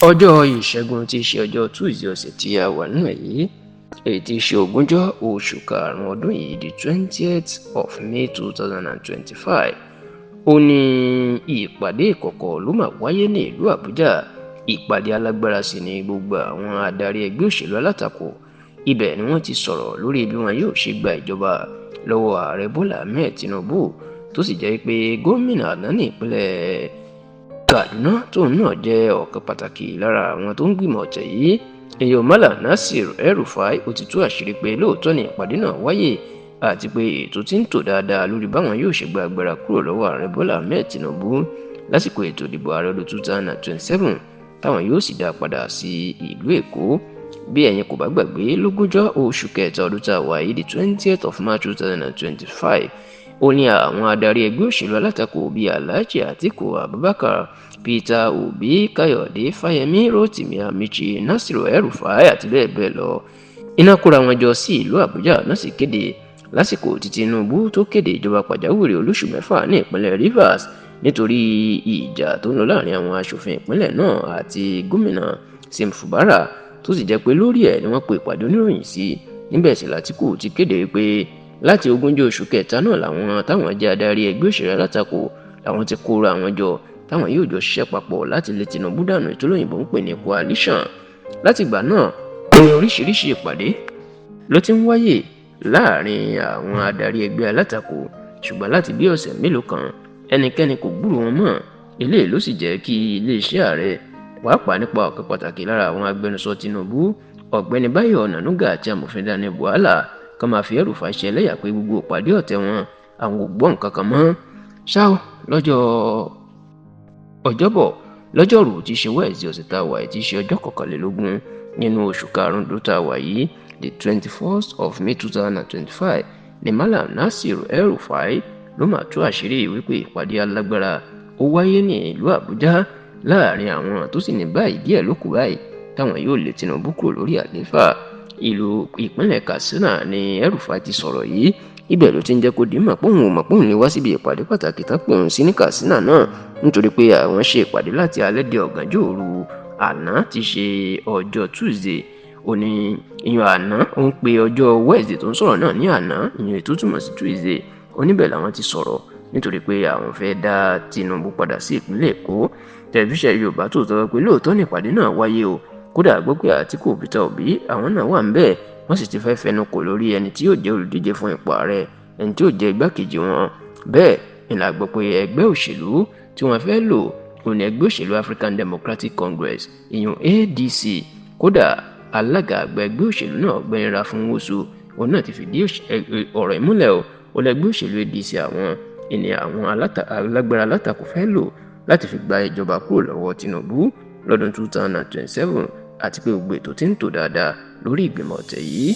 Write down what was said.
ọjọ́ ìṣẹ́gun tí í ṣe ọjọ́ Tuesday ọ̀sẹ̀ tí a wà nínú yìí èyí tí í ṣe 20 oṣù karùn-ún ọdún yìí di 20th of May 2025 ó ní ìpàdé ìkọ̀kọ̀ ló máa wáyé ní ìlú Àbújá. Ìpàdé alágbára sì ni gbogbo àwọn adarí ẹgbẹ́ òṣèlú alátakò ibẹ̀ ni wọ́n ti sọ̀rọ̀ lórí bí wọn yóò ṣe gba ìjọba lọ́wọ́ ààrẹ Bọ́lá Ahmed Tinubu tó sì jẹ́ pé gómìnà àná ní ìpínlẹ̀ Kaduna tóun náà jẹ́ ọ̀kan pàtàkì lára àwọn tó ń gbìmọ̀ ọ̀tẹ̀ yìí èèyàn Malam Nasir El-Rufai ó ti tú àṣírí pé lóòótọ́ ni ìpàdé náà wáyé àti pé ètò ti ń tò dáadáa lórí báwọn yóò ṣe gba agbára kúrò lọ́wọ́ ààrẹ Bọ́lá Ahmed Tinubu lásìkò ètò ìdìbò ààrẹ ọdún 2027 táwọn yóò sì dá padà sí ìlú Èkó. Bí ẹ̀yin kò bá gbàgbé lógúnjọ́ oṣù kẹta ọdún tá a wà yìí di 20th of March 2025 ó ní àwọn adarí ẹgbẹ́ òṣèlú alátakò bíi Alhaji Atiku Abubakar, Peter Obi, Káyọ̀dé Fáyẹmí, Rotimi Amichi, Nasiru El-Rufai àti bẹ́ẹ̀ bẹ́ẹ̀ lọ iná kóra wọn jọ sí ìlú Àbújá náà sì kéde lásìkò tí Tinubu tó kéde ìjọba pàjáwìrì olóṣù mẹ́fà ní ìpínlẹ̀ Rivers nítorí ìjà tó ń lọ láàrin àwọn aṣòfin ìpínlẹ̀ náà àti gómìnà Sim Fubara tó sì jẹ́ pé lórí ẹ̀ ni wọ́n pe ìpàdé oníròyìn sí. Níbẹ̀ sì l'Àtíkù ti kéde pé láti 20 oṣù kẹta náà làwọn táwọn jẹ́ adarí ẹgbẹ́ òṣèlú alátakò làwọn ti kóra àwọn jọ táwọn yóò jọ ṣiṣẹ́ papọ̀ láti lé Tinubu dànù ètò olóyìnbó ń pè ní coalition. Látìgbà náà ní oríṣiríṣi ìpàdé ló ti ń wáyé láàrin àwọn adarí ẹgbẹ́ alátakò ṣùgbọ́n láti bí ọ̀sẹ̀ mélòó kan ẹnikẹ́ni kò gbúrò wọn mọ́. Eléyìí ló sì jẹ́ kí iléeṣẹ́ ààrẹ pàápàá nípa ọ̀kan pàtàkì lára àwọn agbẹnusọ Tinubu ọ̀gbẹ́ni Báyọ̀ Ọ̀nànúgà àti amòfin Daniel Bwala kan máa fi El-Rufai ṣe ẹlẹ́yà pé gbogbo ìpàdé ọ̀tẹ̀ wọn àwọn ò gbọ́ nǹkan kan mọ́. ṣá o lọ́jọ́ ọjọ́bọ̀ lọ́jọ́rú tí í ṣe Wednesday ọ̀sẹ̀ tá a wà yìí tí í ṣe ọjọ́ 21 nínú oṣù karùn-ún ọdún tá a wà yìí the 21st of May 2025 ni Malam Nasir El-Rufai ló máa tú àṣírí wípé ìpàdé alágbára ó wáyé ní ìlú Àbújá láàrin àwọn tó sì ní báyìí díẹ̀ ló kù báyìí táwọn yóò lé Tinubu kúrò lórí àlééfà. Ìpínlẹ̀ Katsina ni El-Rufai ti sọ̀rọ̀ yìí ibẹ̀ ló ti ń jẹ́ kó dì í mọ̀ pé òun ò mọ̀ pé òun lè wá síbi ìpàdé pàtàkì tán pé òun sí ní Katsina náà nítorí pé àwọn ṣe ìpàdé láti alẹ́ di ọ̀gànjọ́ òru àná ti ṣe ọjọ́ Tuesday òní ìyẹn àná ó ń pe ọjọ́ Wednesday tó ń sọ̀rọ̀ náà ní àná ìyẹn ètò túmọ̀ sí Tuesday oníbẹ̀ làwọn ti sọ̀rọ̀ nítorí pé àwọn fẹ́ dá Tinubu padà sí ìpínlẹ̀ Èkó. Tẹlifíṣàn Yorùbá tó tọrọ pé lóòótọ́ ní ìpàdé náà wáyé o kódà gbọ́ pé Àtíkù Peter Obi àwọn náà wà ń bẹ́ẹ̀ wọ́n sì ti fẹ́ fẹnu kò lórí ẹni tí yóò jẹ́ olùdíje fún ipò ààrẹ ẹni tí yóò jẹ́ igbákejì wọn. Bẹ́ẹ̀ ni la gbọ́ pé ẹgbẹ́ òṣèlú tí wọ́n fẹ́ lò òní ẹgbẹ́ òṣèlú African Democratic Congress ìyún ADC kódà alága àgbà ẹgbẹ́ òṣèlú náà Ọ̀gbẹ́ni Rafunwosu òun náà ti fìdí ọ̀rọ̀ ìmúlẹ̀ o lẹ́gbẹ́ òṣèlú ADC àwọn àwọn alágbára alátakò fẹ́ lò láti fi gba ìjọba kúrò lọ́wọ́ Tinubu lọ́dún 2027 àti pé gbogbo ètò tí ń tò dáadáa lórí ìgbìmọ̀ ọ̀tẹ̀ yìí.